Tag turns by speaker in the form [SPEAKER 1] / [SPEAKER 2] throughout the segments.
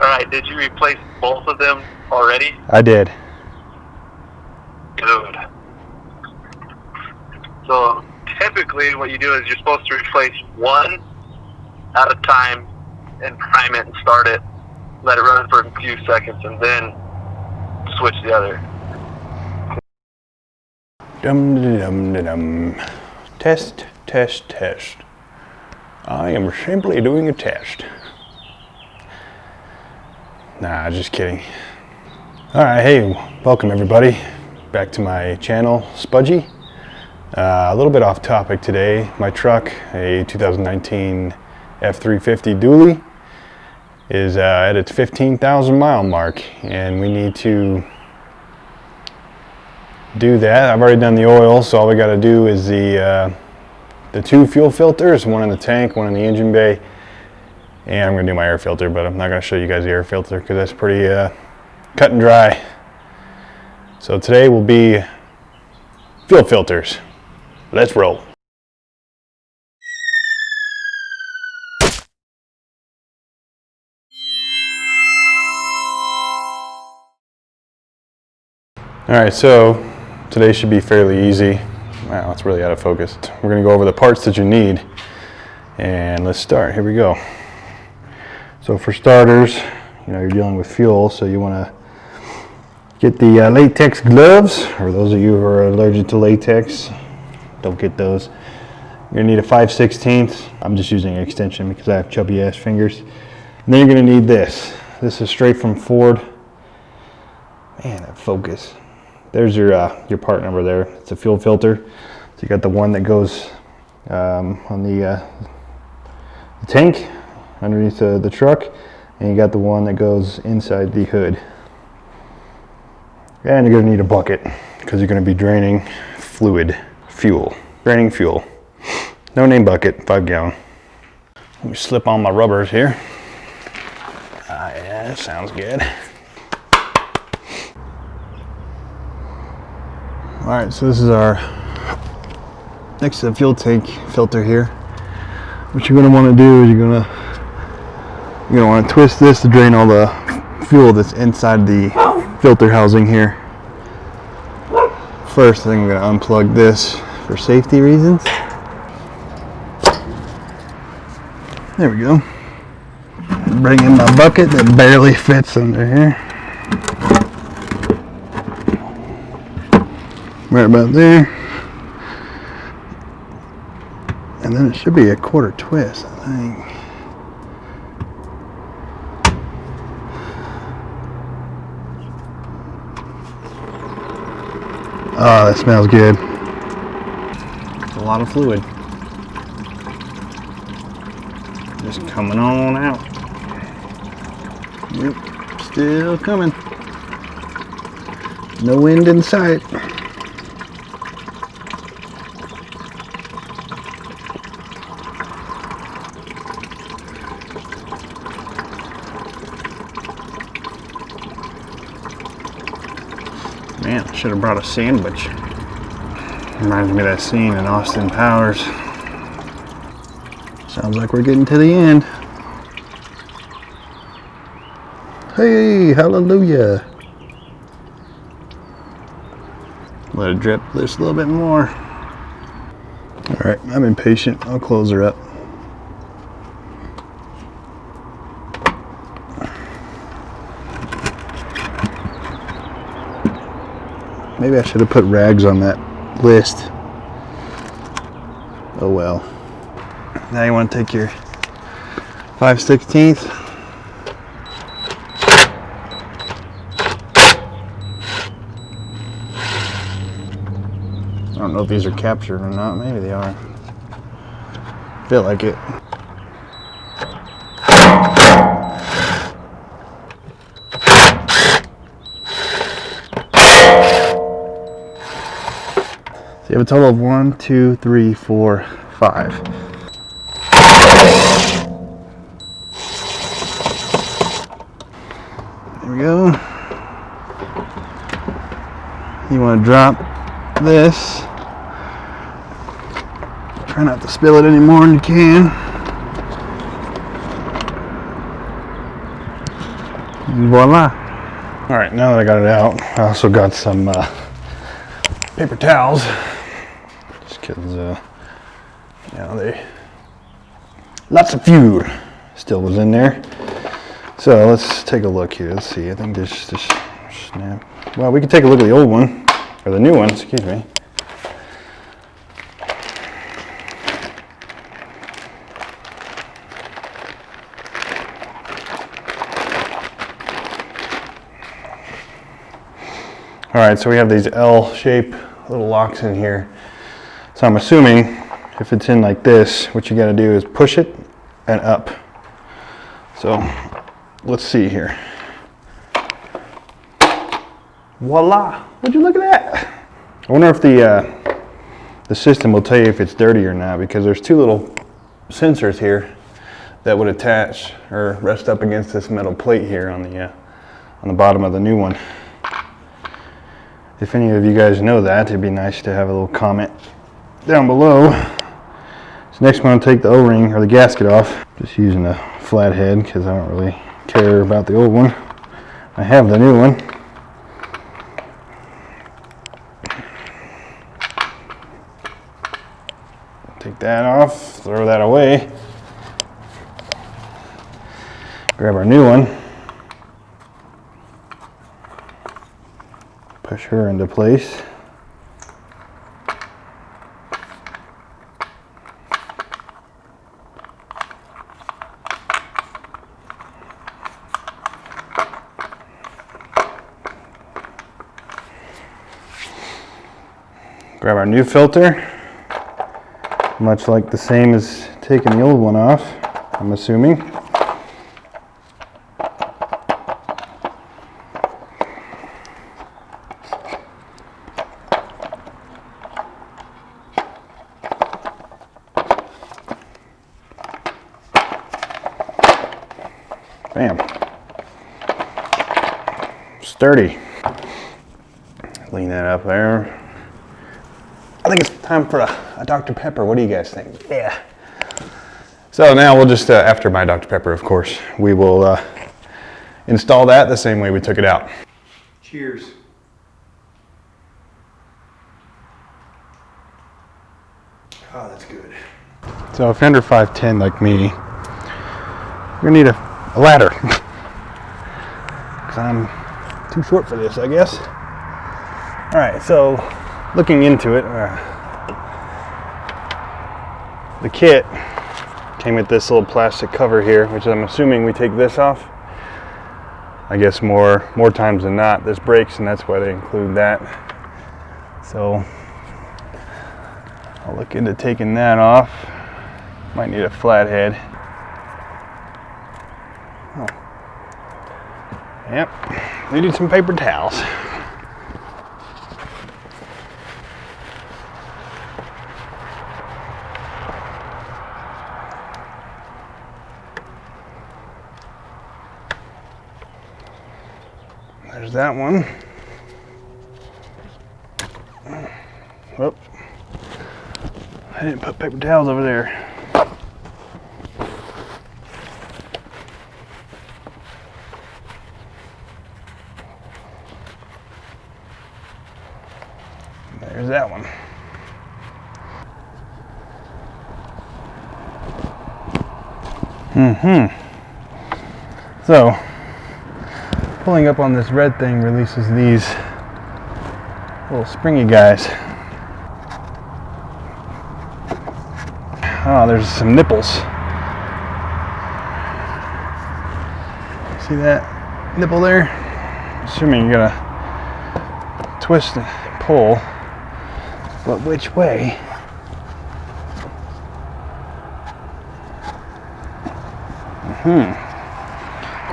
[SPEAKER 1] Alright, did you replace both of them already?
[SPEAKER 2] I did.
[SPEAKER 1] Good. So typically what you do is you're supposed to replace one at a time and prime it and start it, let it run for a few seconds, and then switch the other.
[SPEAKER 2] Dum-dum-dum-dum. Test, test, test. I am simply doing a test. Nah, just kidding. Alright, hey, welcome everybody back to my channel, Spudgi. A little bit off topic today. My truck, a 2019 F350 dually, is at its 15,000 mile mark, and we need to do that. I've already done the oil, so all we got to do is the two fuel filters, one in the tank, one in the engine bay, and I'm going to do my air filter, but I'm not going to show you guys the air filter because that's pretty cut and dry. So today will be fuel filters. Let's roll. Alright, so today should be fairly easy. Wow, it's really out of focus. We're going to go over the parts that you need, and let's start. Here we go. So for starters, you're dealing with fuel, so you want to get the latex gloves, or those of you who are allergic to latex, don't get those. You're going to need a 5/16. I'm just using an extension because I have chubby ass fingers. And then you're going to need this. This is straight from Ford. Man, that focus. There's your part number there. It's a fuel filter. So you got the one that goes on the tank underneath the truck, and you got the one that goes inside the hood. And you're going to need a bucket because you're going to be draining fuel. Draining fuel. No name bucket, 5 gallon. Let me slip on my rubbers here. Yeah, that sounds good. Alright, so this is our next to the fuel tank filter here. What you're going to want to do is you're going to want to twist this to drain all the fuel that's inside the filter housing here. First, I think I'm going to unplug this for safety reasons. There we go. Bring in my bucket that barely fits under here. Right about there. And then it should be a quarter twist, I think. Oh, that smells good. It's a lot of fluid. Just coming on out. Yep, still coming. No wind in sight. Man, I should have brought a sandwich. Reminds me of that scene in Austin Powers. Sounds like we're getting to the end. Hey, hallelujah. Let it drip just a little bit more. Alright, I'm impatient. I'll close her up. Maybe I should have put rags on that list. Oh well. Now you want to take your 5/16. I don't know if these are captured or not. Maybe they are. Feel like it. So you have a total of 1, 2, 3, 4, 5. There we go. You want to drop this. Try not to spill it any more than you can. Voila. All right, now that I got it out, I also got some paper towels. Just because, you know, lots of fuel still was in there. So let's take a look here. Let's see. I think this snap. Well, we can take a look at the old one, or the new one. Excuse me. All right, so we have these L-shaped little locks in here. So I'm assuming if it's in like this, what you got to do is push it and up. So let's see here. Voila! Would you look at that? I wonder if the system will tell you if it's dirty or not, because there's two little sensors here that would attach or rest up against this metal plate here on the bottom of the new one. If any of you guys know that, it'd be nice to have a little comment down below. So next I'm going to take the O-ring or the gasket off. Just using a flathead because I don't really care about the old one. I have the new one. Take that off, throw that away. Grab our new one. Push her into place. Grab our new filter, much like the same as taking the old one off, I'm assuming. Bam. Sturdy. Lean that up there. I think it's time for a Dr. Pepper. What do you guys think? Yeah. So now we'll just, after my Dr. Pepper, of course, we will install that the same way we took it out. Cheers. Oh, that's good. So if you're under 5'10" like me, you're gonna need a ladder. Because I'm too short for this, I guess. All right, so looking into it, the kit came with this little plastic cover here, which I'm assuming we take this off. I guess more times than not this breaks, and that's why they include that. So I'll look into taking that off. Might need a flathead. Oh. Yep, needed some paper towels. There's that one. Whoop. I didn't put paper towels over there. There's that one. So, pulling up on this red thing releases these little springy guys. Oh, there's some nipples. See that nipple there? Assuming you're gonna twist and pull, but which way?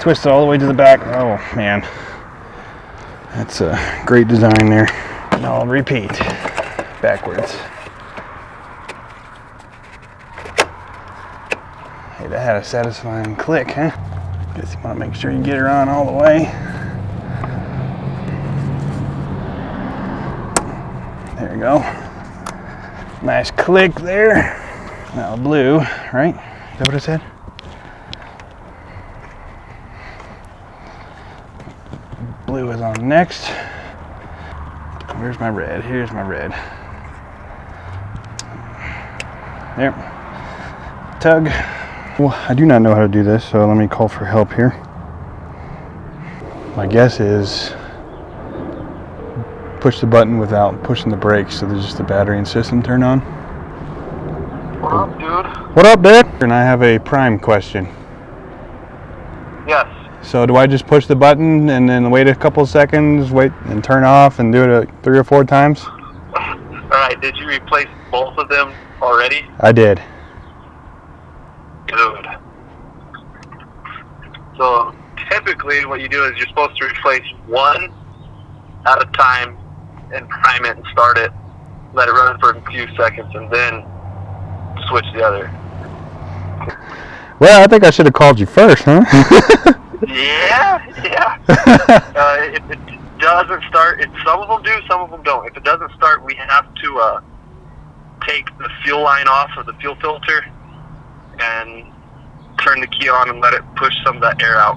[SPEAKER 2] Twist it all the way to the back. Oh man, that's a great design there. And I'll repeat backwards. Hey, that had a satisfying click, huh? Guess you want to make sure you get her on all the way. There you go. Nice click there. Now blue, right? Is that what I said? Blue is on next. Where's my red? Here's my red. There. Tug. Well, I do not know how to do this, so let me call for help here. My guess is push the button without pushing the brakes, so there's just the battery and system turn on.
[SPEAKER 1] What up, dude?
[SPEAKER 2] What up, dude? And I have a prime question.
[SPEAKER 1] Yes.
[SPEAKER 2] So do I just push the button and then wait a couple seconds, wait and turn off and do it 3 or 4 times?
[SPEAKER 1] Alright, did you replace both of them already?
[SPEAKER 2] I did.
[SPEAKER 1] Good. So typically what you do is you're supposed to replace one at a time and prime it and start it, let it run for a few seconds, and then switch the other.
[SPEAKER 2] Well, I think I should have called you first, huh?
[SPEAKER 1] Yeah. If it doesn't start, some of them do, some of them don't. If it doesn't start, we have to take the fuel line off of the fuel filter and turn the key on and let it push some of that air out.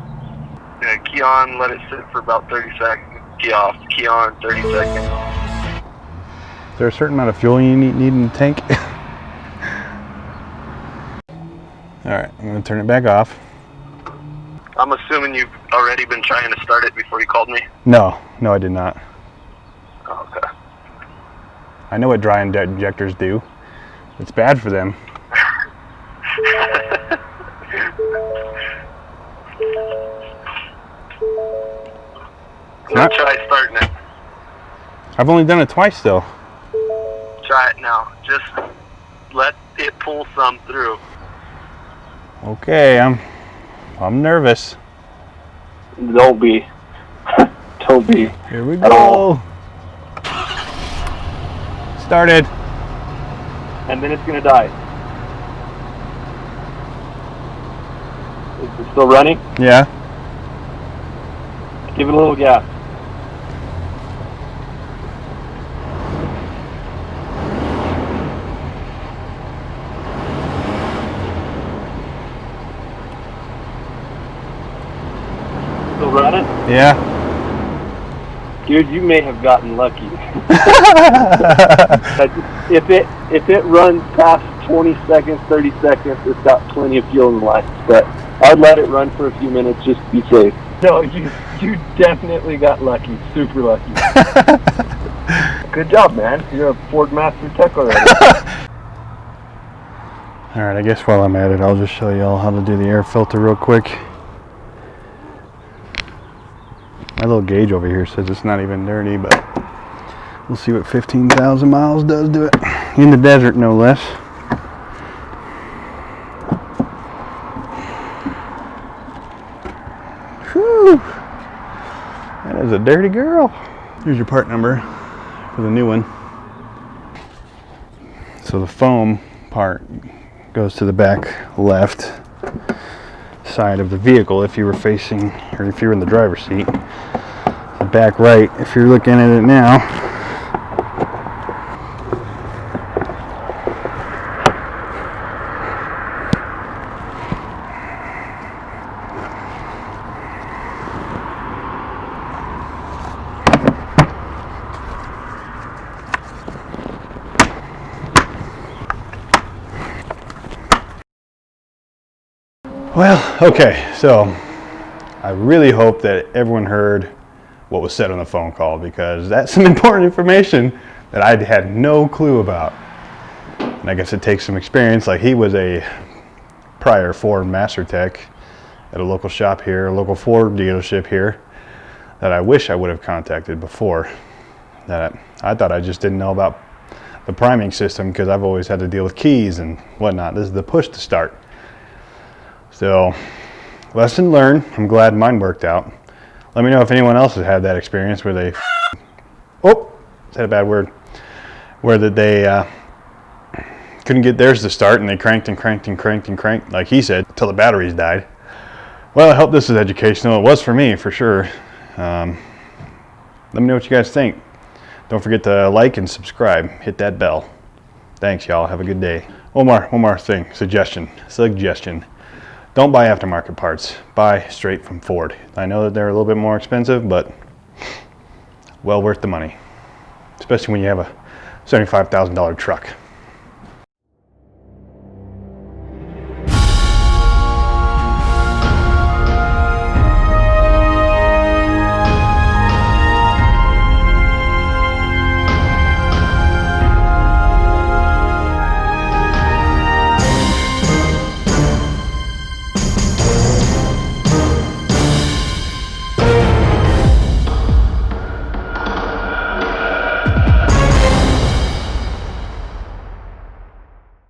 [SPEAKER 1] Key on, let it sit for about 30 seconds. Key off, key on, 30 seconds.
[SPEAKER 2] Is there a certain amount of fuel you need in the tank? Alright, I'm going to turn it back off.
[SPEAKER 1] I'm assuming you've already been trying to start it before you called me?
[SPEAKER 2] No, I did not.
[SPEAKER 1] Oh, okay.
[SPEAKER 2] I know what dry injectors do. It's bad for them.
[SPEAKER 1] Now try starting it.
[SPEAKER 2] I've only done it twice though.
[SPEAKER 1] Try it now. Just let it pull some through.
[SPEAKER 2] Okay, I'm nervous.
[SPEAKER 1] Don't be. Don't be.
[SPEAKER 2] Here we go. Started.
[SPEAKER 1] And then it's gonna die. Is it still running?
[SPEAKER 2] Yeah.
[SPEAKER 1] Give it a little gas. Still running?
[SPEAKER 2] Yeah.
[SPEAKER 1] Dude, you may have gotten lucky. if it runs past 20 seconds, 30 seconds, it's got plenty of fuel in the line. But I'd let it run for a few minutes just to be safe. No, you definitely got lucky. Super lucky. Good job, man. You're a Ford Master Tech already.
[SPEAKER 2] Alright, I guess while I'm at it, I'll just show you all how to do the air filter real quick. My little gauge over here says it's not even dirty, but we'll see what 15,000 miles does to it. In the desert, no less. Whew. That is a dirty girl. Here's your part number for the new one. So the foam part goes to the back left side of the vehicle if you were facing, or if you're in the driver's seat. The back right, if you're looking at it now, well, okay, so I really hope that everyone heard what was said on the phone call, because that's some important information that I had no clue about. And I guess it takes some experience. Like, he was a prior Ford Master Tech at a local shop here, a local Ford dealership here, that I wish I would have contacted before. That I thought I just didn't know about the priming system, because I've always had to deal with keys and whatnot. This is the push to start. So, lesson learned. I'm glad mine worked out. Let me know if anyone else has had that experience where they, oh, said a bad word, where that they couldn't get theirs to start and they cranked and cranked and cranked and cranked, like he said, until the batteries died. Well, I hope this is educational. It was for me, for sure. Let me know what you guys think. Don't forget to like and subscribe. Hit that bell. Thanks, y'all. Have a good day. One more thing. Suggestion. Don't buy aftermarket parts. Buy straight from Ford. I know that they're a little bit more expensive, but well worth the money, especially when you have a $75,000 truck.